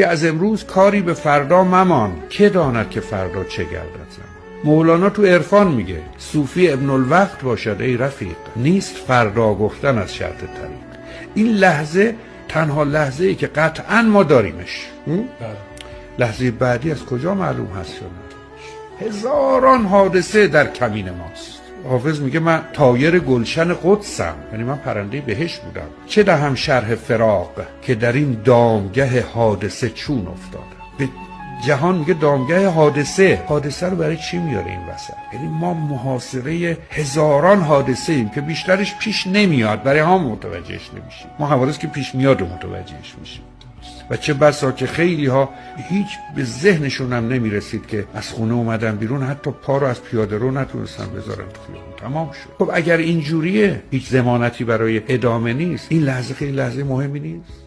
از امروز کاری به فردا ممان، که داند که فردا چه گردد زمان. مولانا تو عرفان میگه صوفی ابن الوقت باشد ای رفیق، نیست فردا گفتن از شرط طریق. این لحظه تنها لحظه ای که قطعا ما داریمش. لحظه بعدی از کجا معلوم هست شده؟ هزاران حادثه در کمین ماست. حافظ میگه من طایر گلشن قدسم، یعنی من پرنده بهشت بودم. چه دهم شرح فراق که در این دامگه حادثه چون افتادم. به جهان میگه دامگه حادثه رو برای چی میاره این وسط؟ یعنی ما محاصره هزاران حادثه ایم که بیشترش پیش نمیاد، برای هم متوجهش نمیشیم. ما حوادث که پیش میاد و متوجهش میشیم. و چه بسا که خیلی ها هیچ به ذهنشون هم نمیرسید که از خونه اومدن بیرون، حتی پا رو از پیاده رو نتونستن بذارن تو خیابون. تمام شد. خب اگر اینجوریه هیچ ضمانتی برای ادامه نیست، این لحظه خیلی لحظه مهمی نیست؟